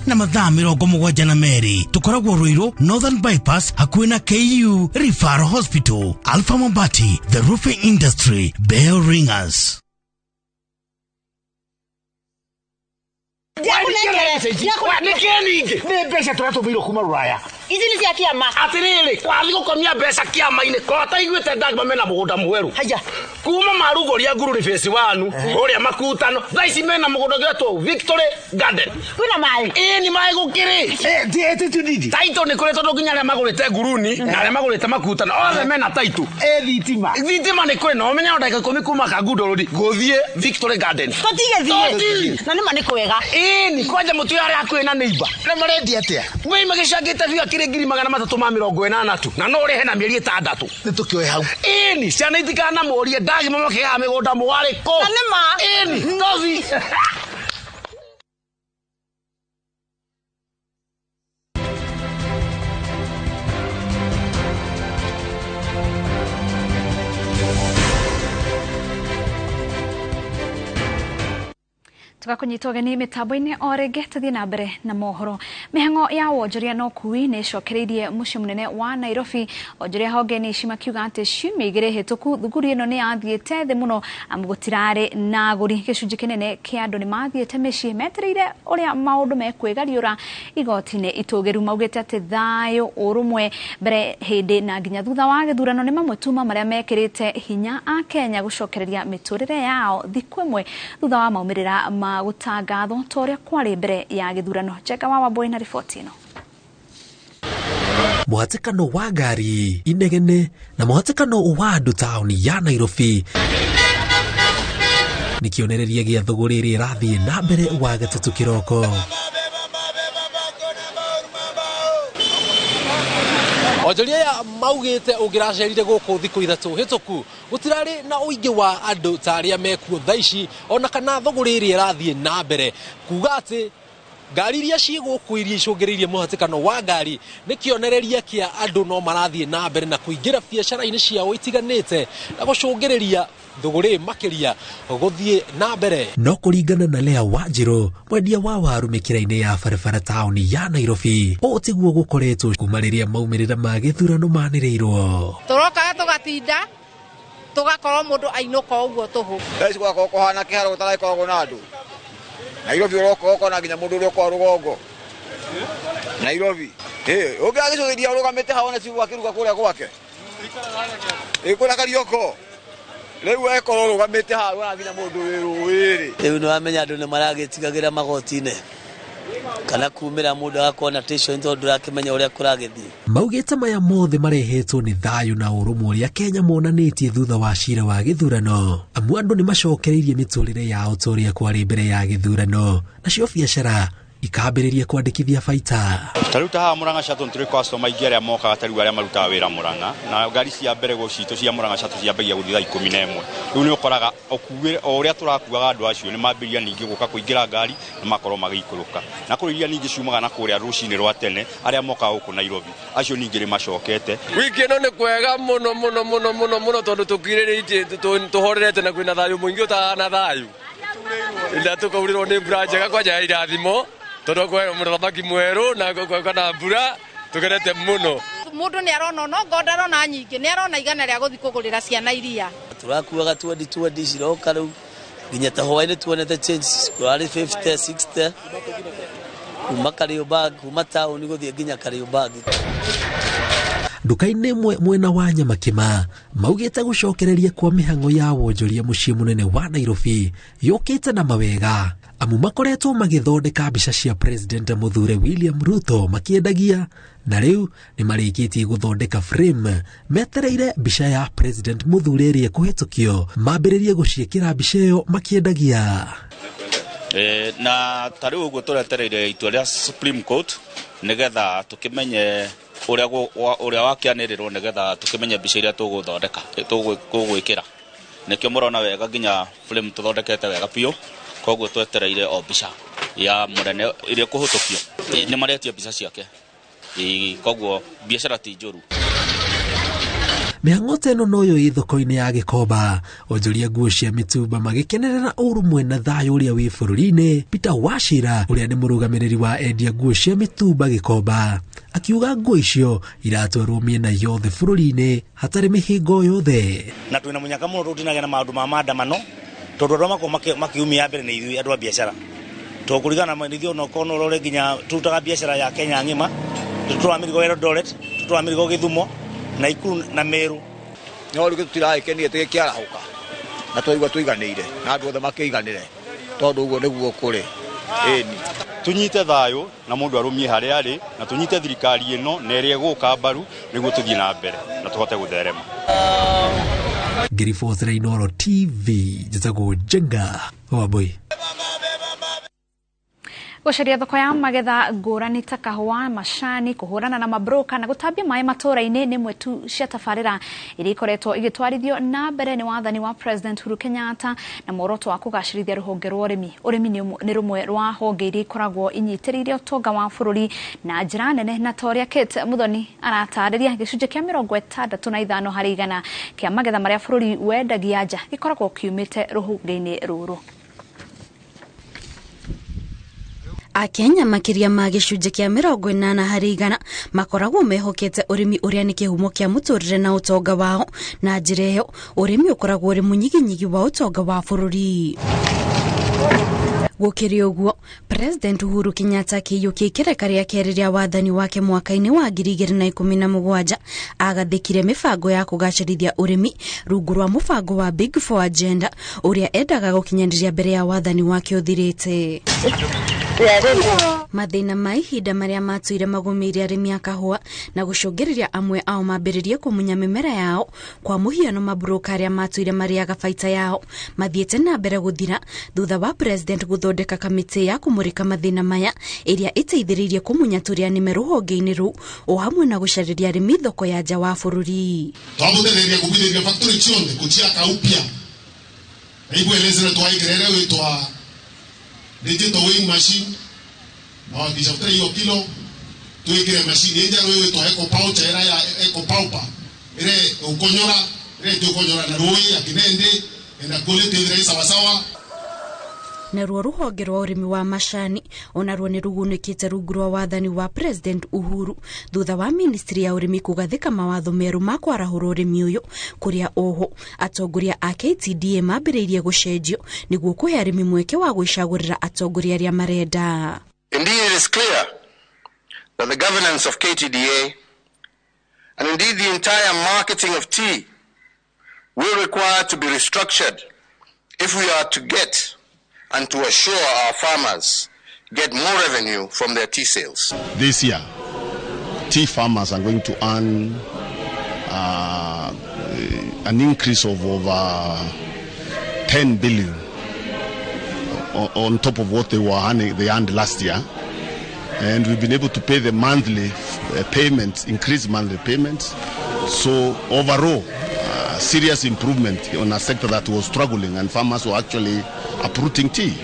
na mathaa 72. Tukoragwo Ruiru Northern Bypass hakuhĩ na KU Referral Hospital. Alpha Mabati, the roofing industry, bell ringers. Nĩ mbeca tũratũmĩirwo kuma Rũraya. ici ni cia kiama atiriri wathi gukomia mbeca kiama-ini kota iguite ndagima mena mugunda mweru haya kuma marugoria nguru ni face 1 uria makutano thaici mena mugunda getwo Victory Garden kwina mai ni mai gukiri ndiete tudidi taito ni kure tondu nginya aria magurite nguruni na aria magurite makutano othe mena taito thitima ni kure no menya ndaka 10 kuma kagudorodi guthie Victory Garden totige na nima ni kwega ni kwanja mutu aria kwina neighbor na marendi atia we magicangite biga kire ngiri 380 tu na no urihe na mieri 6 nitukioe hau ni ciana itikana morie ndagima makiga migunda mwariko na nima novi tugakunyitwo geni mitambo-ini o ringi tuthie na mbere na mohoro mihango ya wonjoria no kui ni cokereirie mucii munene wa Nairobi wonjoria honge ni cimakiuga ati ciumia igiri hituku thuguri ino ni yathiite thi muno amu gutirari na aguri gicunji kinene kia andu ni mathiite micii metereire uria maundu mekwigariura igoti-ini itugiru maugite ati thayo urumwe mbere hindi na nginya thutha wa githurano ni mamwe tuma maria mekirite hinya a Kenya gucokereria miturire yao thiku imwe thutha wa maumirira gutangatho toria kwari mbere ya githurano. Cheka wa Wambui na ripoti ino. Muhatikano wa ngari inegene na muhatikano wa andu tauni ya Nairobi nikionereria gia thuguri iri rathie na mbere wa gatatu kiroko. Onjoria ya maugite ungiracerire guku thiku ithatu hituku gutirari na uingi wa andu ta aria mekuo thaici ona kana thuguri iri irathie na mbere kuga ati ngari iria ciguku iria icungiriirie muhatikano wa ngari nikionereria kia andu no marathie na mbere na kuingira biacara-ini ciao itiganite na gucungiriria thuguri makiria guthie na mbere. No kuringana na Lea Wanjiru mwendia wa waru mikira-ini ya barabara tauni ya Nairobi o tiguo gukoretwo kumariria maumirira ma githurano maniriirwo turoka tugatinda tugakorwo mundu ainuka uguo tuhu thaici gwakwo kuhana kiharo gutarakoragwo na andu Nairobi uroko na nginya mundu uroko rugongo Nairobi ungiagicuthĩria urugamite haone ciu akiruga kuria gwake ikura karioko riu ekorwo rugamite hawe na nginya mundu wiri riu ni wamenya andu ni maragitigagira magoti-ini kana kumira mundu akona tension tondu akimenya uria kuragithie. Maugite maya mothe marehetwo ni thayu na urumwe uria Kenya monanitie thutha wa cira wa githurano amu andu ni macokereirie miturire yao toria kwari mbere ya githurano nacio biacara ikambiririe kwandikithia baita. Tariu taha Murang'a Shuttle turi customer ingi aria mokaga tariu aria marutaga wira Murang'a na ngari cia mbere gucitu cia Murang'a Shuttle ciambagia guthii 11 riu ni ukoraga okuire o uria turakuaga andu acio ni mambiria ningi guka kuingira ngari na makorwo magikuruka na kuriria ningi ciumaga na kuria rucini rwa tene aria mokaga guku Nairobi acio ningi ri macokete. Wiki ino ni kwega muno tondu tukiriritie tuhorerete na kwina thayu muingi utahana thayu ila tukaurirwo ni mbura njega kwanja irathimo tondu kwa muthamaki mweru na kana mbura tugerete muno mundu ni arona no godaro na nyingi ni arona igana ria guthi kugurira ciana iria turakuaga 2020 ciroka riu nginya tahoaini tuonete changes kwari 50 60 kuma Kariobangi kuma tauni guthie nginya Kariobangi. Nduka-ini imwe mwena wa Nyamakima maugite gucokereria kwa mihango ya wonjoria mucii munene wa Nairobi yukite na mawega amu makoretwo magithondeka mbica cia President Muthure William Ruto makiendagia na riu ni marikitie guthondeka frame metereire mbica ya President Muthure ria kuhitukio mambiririe guciikira mbica iyo makiendagia. Na tariu uguo turetereire itua ria Supreme Court nigetha tukimenye uria wakianirirwo nigetha tukimenye mbica iria tuguthondeka tugwikira nikio murona wega nginya frame tuthondekete wega piu koguo twetereire o mbica ya munene iria kuhutukio ni maretie mbica ciake koguo biacara ti njuru. Mihango teno noyo ithoko-ini ya Gikomba onjoria nguo cia mitumba magikenerera urumwe na thayu uria wi bururi-ini. Peter Wachira uria ni murugamiriri wa endia nguo cia mitumba Gikomba akiuga nguo icio iratwarwo miena yothe bururi-ini hatari mihingo yothe na twina munyaka muno tutinagia na maundu ma maandamano tondu andu mako makiumia mbere ni ithui andu a biacara tukurigana na ithio no kono rore nginya tutaga biacara ya Kenya ngima tutwara mirigo Eldoret, tutwara mirigo Githumo na Ikuru na Meru. No rigo tiraikenie tikiarahuka na twaigua tuiganire na andu othe makiiganire tondu uguo niguo kuri eni tunyite thayo na mundu arumie hari ari na tunyite thirikari ino na iri guka mbaru niguo tuthie na mbere na tuhote gutherema. Ngirifothera Inoro TV njitagwo Jenga Wambui. Gũcaria thoko ya magetha ngũrani ta kahũa, macani, kũhũrana na mabroka na gũtambia maĩ matũũra-inĩ nĩ mwetu cia tabarĩra iria ikoretwo igĩtwarithio na mbere nĩ wathani wa President Uhuru Kenyatta na muoroto wa kũgacĩrithia rũhonge rwa ũrĩmi. Ũrĩmi nĩ rumwe rwa honge iria ikoragwo inyitĩrĩire ũtonga wa bũrũri na njĩra nene, na ta ũrĩa Kate Muthoni aratarĩria, gĩcunjĩ kĩa 65 harĩ igana kĩa magetha marĩa bũrũri wendagia nja gĩkoragwo kiumĩte rũhonge-inĩ rũrũ. Akenya makiria ma gĩcunjĩ kĩa 80 harĩ igana makoragwo mehokete ũrĩmi ũrĩa nĩ kĩhumo kĩa mũtũrĩre na ũtonga wao, na njĩra ĩyo ũrĩmi ũkoragwo ũrĩ mũnyiginyigi wa ũtonga wa bũrũri. Gũkĩrĩ ũguo, President Uhuru Kenyatta akĩiyũkia ikereka rĩa kerĩ rĩa wathani wake mwaka-inĩ wa 2017 agathĩkire mĩbango ya kũgacĩrithia ũrĩmi rungu rwa mũbango wa Big Four Agenda ũrĩa endaga gũkinyanĩria mbere ya wathani wake ũthirĩte. Mathĩna ma ihinda marĩa matũire magũmĩire arĩmi a kahũa na gũcũngĩrĩria amwe ao mambĩrĩrie kũmunya mĩmera yao, kwa mũhiano mabroka arĩa matũire marĩaga baita yao mathiĩte na mbere gũthira thutha wa President gũthondeka kamĩtĩ ya kũmũrĩka mathĩna maya ĩrĩa ĩteithĩrĩirie kũmunya tũrĩa nĩme rũhonge-inĩ rũu o hamwe na gũcarĩria arĩmi thoko ya nja wa bũrũri. Twamuthereria kũgirĩrĩria factory ciothe gũciaka upya na igwelezera twaigĩrĩre wĩtwa digital weighing machine na wakishafuta hiyo kilo tuwekele machine yenja wewe to eco pouch era ya eco paupa ile ukonyora na roi akinende na quality ile sawa sawa. Na ruo rũhonge rwa ũrĩmi wa macani ona ruo nĩ rugunĩkĩte rungu rwa wathani wa President Uhuru thutha wa ministry ya ũrĩmi kũgathĩka mawatho merũ ma kwarahũra ũrĩmi ũyũ, kũrĩa oho atongoria a KTDA mambĩrĩirie gũcenjio nĩguo kũhe arĩmi mweke wa gwĩcagũrĩra atongoria arĩa marenda. Indeed, it is clear that the governance of KTDA and indeed the entire marketing of tea will require to be restructured if we are to get and to assure our farmers get more revenue from their tea sales. This year, tea farmers are going to earn an increase of over 10 billion on top of what they earned last year. And we've been able to pay the monthly payments, increase monthly payments. So overall, serious improvement on a sector that was struggling and farmers were actually uprooting tea.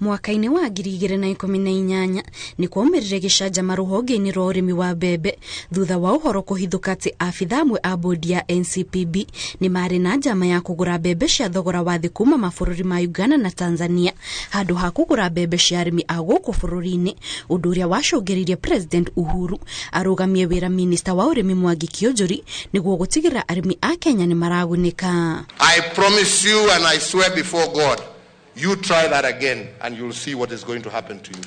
Mwaka-inĩ wa 2018 nĩ kwaumĩrire gĩcanjama rũhonge-inĩ rwa ũrĩmi wa mbembe thutha wa ũhoro kũhithũka atĩ abitha amwe a bodi ya NCPB nĩ marĩ na njama ya kũgũra mbembe cia thogora wa thĩ kuma mabũrũri ma Uganda na Tanzania handũ ha kũgũra mbembe cia arĩmi a gũkũ bũrũri-inĩ, ũndũ ũrĩa wacũngĩrĩirie President Uhuru arũgamie wĩra Minister wa ũrĩmi Mwangi Kĩonjũri nĩguo gũtigĩrĩra arĩmi a Kenya nĩ maragunĩka. I promise you and I swear before God, you try that again and you'll see what is going to happen to you.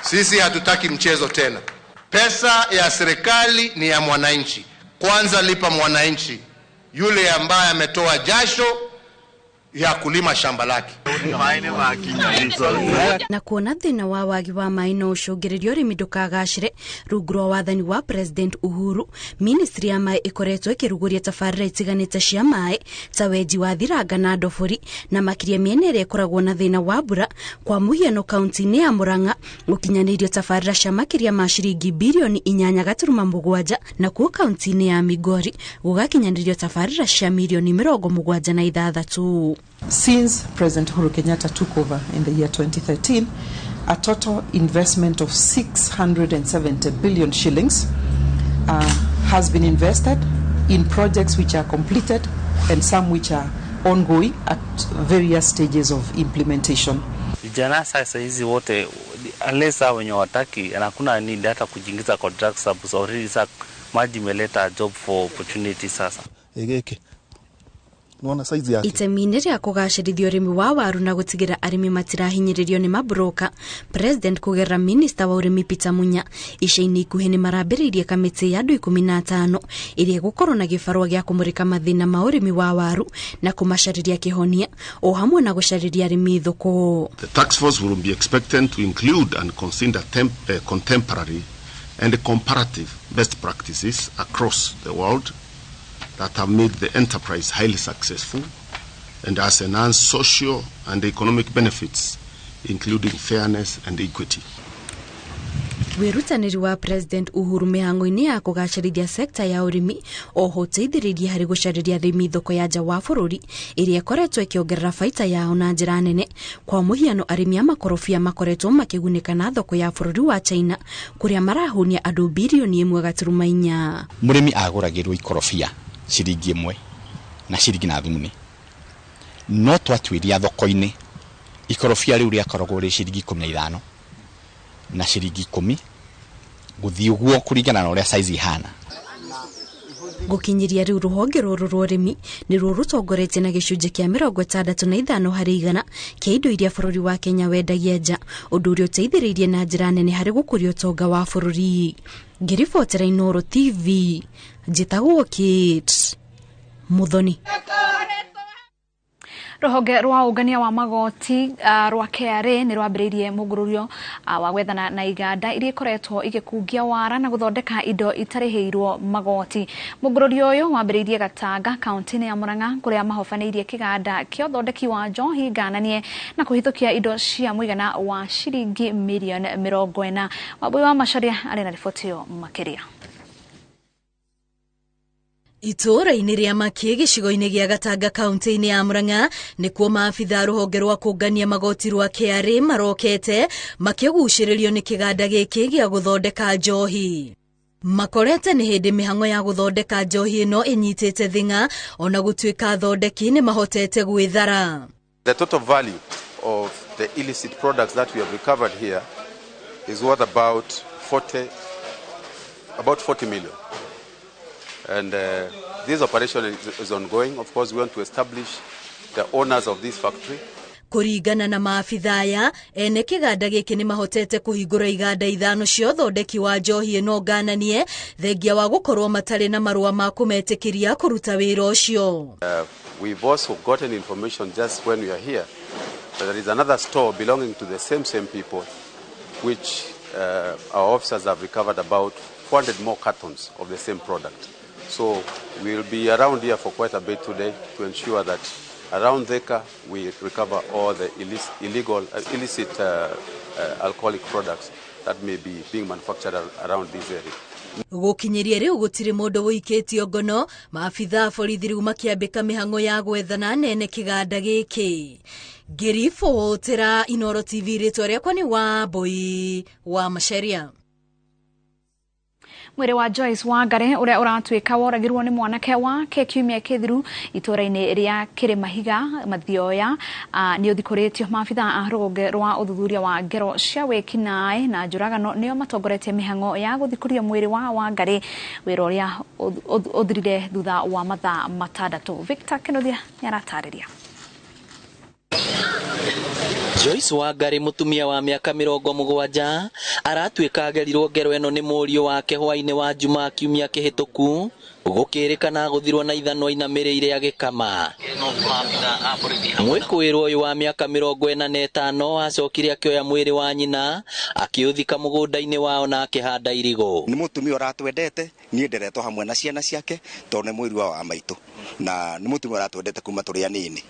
Sisi hatutaki mchezo tena. Pesa ya serikali ni ya mwananchi. Kwanza lipa mwananchi yule ambaye ametoa jasho ya kulima shamba lake. Na kuona thĩna wa wagi wa maĩ no ũcũngĩrĩrie ũrĩmi ndũkagacĩre rungu rwa wathani wa President Uhuru, ministry ya maĩ ĩkoretwo ĩkĩrugũria tabarĩra itiganĩte cia maĩ ta wenji wa thiranga na ndobori na makĩria mĩena ĩrĩa ĩkoragwo na thĩna wa mbura, kwa mũhiano kaunti-inĩ ya Murang'a gũkinyanĩirio tabarĩra cia makĩria ma ciringi birioni 8.7 na kuo kaunti-inĩ ya Migori gũgakinyanĩrio tabarĩra cia mirioni 76. Since President Uhuru Kenyatta took over in the year 2013, a total investment of 670 billion shillings has been invested in projects which are completed and some which are ongoing at various stages of implementation. Vijana sasa hizi wote unless wenye wataki na hakuna need hata kujiingiza contract sababu already maji imeleta job for opportunity sasa. Egeke Unaona size yake. Itemi-inĩ rĩa kũgacĩrithia ũrĩmi wa waru na gũtigĩra arĩmi matirahinyĩrĩrio nĩ mabroka, President kũgerera Minister wa ũrĩmi Peter Munya ica-inĩ ikuhĩ nĩ marambĩrĩirie kamĩtĩ ya andũ 15 ĩrĩa gũkorwo na gĩbarũa gĩa kũmũrĩka mathĩna ma ũrĩmi wa waru na kũmacarĩria kĩhonia o hamwe na gũcarĩria arĩmi thoko. The task force will be expected to include and consider contemporary and comparative best practices across the world that have made the enterprise highly successful and has enhanced social and economic benefits, including fairness and equity. Wĩrutanĩri wa President Uhuru mĩhang'o-inĩ ya kũgacĩrithia sekta ya ũrĩmi oho teithĩrĩria harĩ gũcarĩria arĩmi thoko ya nja wa bũrũri ĩrĩa ĩkoretwo ĩkĩongerera baita yao na njĩra nene. Kwa mũhiano arĩmi a makorobia makoretwo makĩgunĩka na thoko ya bũrũri wa China kũrĩa marahunia andũ birioni 1.4. Mũrĩmi agũragĩrwo ikorobia ciringi 1 na ciringi na thumuni, no twatuĩria thoko-inĩ ikorobia rĩu rĩakoragwo rĩ ciringi 15 na ciringi 10 gũthiĩ ũguo kũringana na ũrĩa size ihana. Gũkinyĩria rĩu rũhonge rũrũ rwa ũrĩmi nĩruo rũtongoretie na gĩcunjĩ kĩa 65 harĩ igana kĩa indo iria bũrũri wa Kenya wendagia nja, ũndũ ũrĩa ũteithĩrĩirie na njĩra nene harĩ gũkũria ũtonga wa bũrũri. Ngĩribotera Inooro TV, njĩtagwo Kate Muthoni. Rũhonge rwa ũngania wa magoti rwa KRA nĩ rwambĩrĩirie mũngũrũrio wa gwethana na iganda iria ikoretwo igĩkungia wara na gũthondeka indo itarĩhĩirwo magoti. Mũngũrũrio ũyũ wambĩrĩirie Gatanga, kaunti-inĩ ya Murang'a, kũrĩa mahobanĩirie kĩganda kĩa ũthondeki wa njohi ngananie na kũhithũkia indo cia mũigana wa ciringi mirioni 40. Wambui wa Macharia arĩ na riboti ĩyo makĩria. Itũũra-inĩ rĩa Makĩ gĩcigo-inĩ gĩa Gatanga kaunti-inĩ ya Murang'a nĩkuo maabitha rũhonge rwa kũngania magoti rwa KRA marokete makĩgucĩrĩrio nĩ kĩganda gĩkĩ gĩa gũthondeka njohi. Makorete nĩ hĩndĩ mĩhang'o ya gũthondeka njohi ĩno ĩnyitĩte thing'a ona gũtuĩka athondeki nĩ mahotete gwĩthara. The total value of the illicit products that we have recovered here is worth about 40 million. And this operation is ongoing. Of course, we want to establish the owners of this factory. Kũringana na maabitha aya, ene kĩganda gĩkĩ nĩ mahotete kũhingũra iganda 5 cia ũthondeki wa njohi ĩno ngananie thengia wa gũkorwo matarĩ na marũa ma kũmetĩkĩria kũruta wĩra ũcio. We've also gotten information just when we are here that there is another store belonging to the same people, which our officers have recovered about 400 more cartons of the same product. So we'll be around here for quite a bit today to ensure that around Thika we recover all the illicit alcoholic products that may be being manufactured around this area. Gũkinyĩria rĩu gũtirĩ mũndũ wĩkĩtio ngono, maabitha borithi rĩu makĩambĩka mĩhang'o ya gwethana nene kĩganda gĩkĩ. Ngĩribotera Inooro TV, rĩtwa rĩakwa nĩ Wambui wa Macharia. Mwĩrĩ wa Joyce Wangare ũrĩa ũratuĩka woragirwo nĩ mwanake wake kiumia kĩthiru itũũra-inĩ rĩa Kĩrĩmahiga Mathioya nĩ ũthikũrĩtio. Maabitha a rũhonge rwa ũthuthuria wa ngero cia wĩkinaĩ na njũragano nĩo matongoretie mĩhang'o ya gũthikũria mwĩrĩ wa Wangare, wĩra ũrĩa ũthirire thutha wa mathaa 6. Victor Kenothia nĩaratarĩria. Joyce Wangare mutumia wa miaka 70 aratuĩka agerirwo ngero ĩno nĩ mũriũ wake hwaĩ-inĩ wa Jumaa kiumia kĩhĩtũku gũkĩrĩkana gũthirwo na ithanwa inamĩrĩire agĩkama. Mwĩkũĩrwo ũyũ wa miaka 45 acokire akĩoya mwĩrĩ wa nyina akĩũthika mũgũnda-inĩ wao na akĩhanda irigũ. Nĩ mũtumia ũratwendete, niĩ nderetwo hamwe na ciana ciake tondũ nĩ mũriũ wa maitũ, na nĩ mũtumia ũratwendete kuma tũrĩ anini.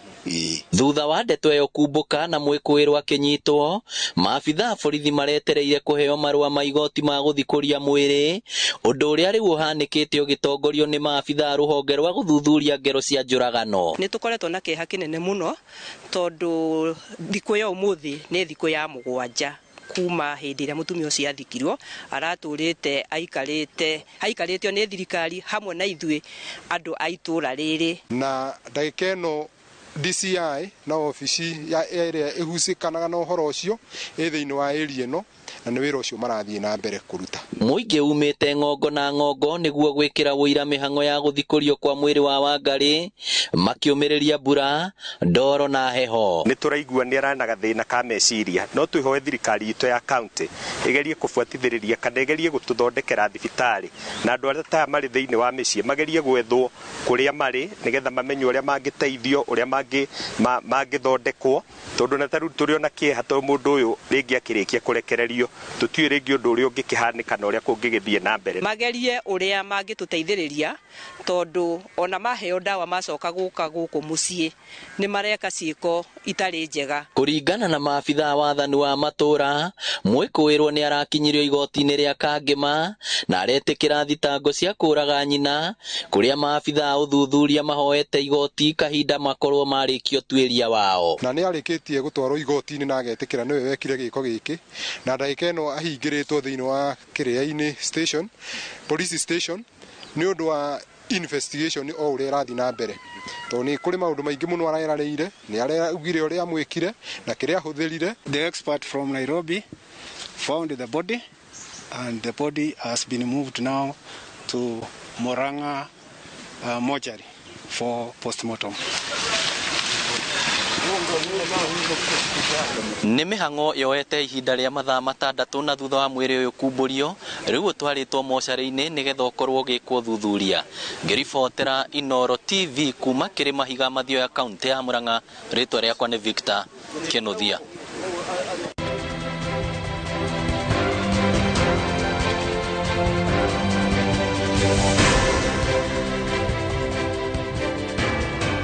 Thutha wa ndeto ĩyo kumbũka na mwĩkũĩrwo akĩnyitwo, maabitha borithi maretereire kũheo marũa ma igoti ma gũthikũria mwĩrĩ, ũndũ ũrĩa rĩu ũhanĩkĩte ũgĩtongorio nĩ maabitha rũhonge rwa gũthuthuria ngero cia njũragano. Nĩ tũkoretwo na kĩeha kĩnene mũno tondũ thikũ ya ũmũthĩ nĩ thikũ ya 7 kuma hĩndĩ ĩrĩa mũtumia ũcio athikirwo, aratũrĩte aikarĩtio nĩ thirikari hamwe na ithuĩ andũ a itũũra rĩrĩ. Na ndagĩka ĩno DCI na ofici ya ĩrĩa ĩhucĩkanaga na ũhoro ũcio thĩinĩ wa area ĩno na nĩ wĩra ũcio marathiĩ na mbere kũruta. Mũingĩ umĩte ng'ongo na ng'ongo nĩguo gwĩkĩra wũira mĩhang'o ya gũthikũrio kwa mwĩrĩ wa Wangari, makĩũmĩrĩria mbura, ndoro na heho. Nĩ tũraigua nĩ arana gathĩna ka meciria, no twĩhoe thirikari itũ ya kaunti ĩgerie kũbuatithĩrĩria kana ĩgerie gũtũthondekera thibitarĩ, na andũ arĩa ta marĩ thĩinĩ wa mĩciĩ magerie gwethwo kũrĩa marĩ nĩgetha mamenye ũrĩa mangĩteithio, ũrĩa mangĩthondekwo, tondũ na tarĩu tũrĩ ona kĩeha tondũ mũndũ ũyũ rĩngĩ akĩrĩkia kũrekererio, tũtiũĩ rĩngĩ ũndũ ũrĩa ũngĩkĩhanĩka na ũrĩa kũngĩgĩthiĩ na mbere. Magerie ũrĩa mangĩtũteithĩrĩria, tondũ ona maheo ndawa macoka gũka gũkũ mũciĩ nĩ mareka ciĩko itarĩ njega. Kũringana na maabitha wathani wa matũra, Mwĩkũĩrwo nĩ arakinyirio igoti-inĩ rĩa Kangema na aretĩkĩra thitango cia kũraga nyina, kũrĩa maabitha ũthuthuria mahoete igoti kahinda makorwo marĩkio tuĩria wao. Na nĩ arĩkĩtie gũtwarwo igoti-inĩ na agetĩkĩra nĩwe wekire gĩko gĩkĩ, na ndagĩka ĩno ahingĩrĩtwo thĩinĩ wa Kĩrĩainĩ station, police station, nĩ ũndũ wa investigation o ũrĩa ĩrathiĩ na mbere. Tondũ nĩ kũrĩ maũndũ maingĩ mũno arerarĩire, nĩ araugire ũrĩa amwĩkire na kĩrĩa ahũthĩrire. The expert from Nairobi found the body and the body has been moved now to Murang'a mortuary for postmortem. Nĩ mĩhang'o yoete ihinda rĩa mathaa 6 na thutha wa mwĩrĩ ũyũ kumbũrio, rĩu ũtwarĩtwo mocarĩ-inĩ nĩgetha ũkorwo ũgĩkwo thuthuria. Ngĩribotera Inoro TV kuma kĩrĩ Mahiga Mathioya kaunti ya Murang'a, rĩtwa rĩakwa nĩ Victor Kĩnuthia.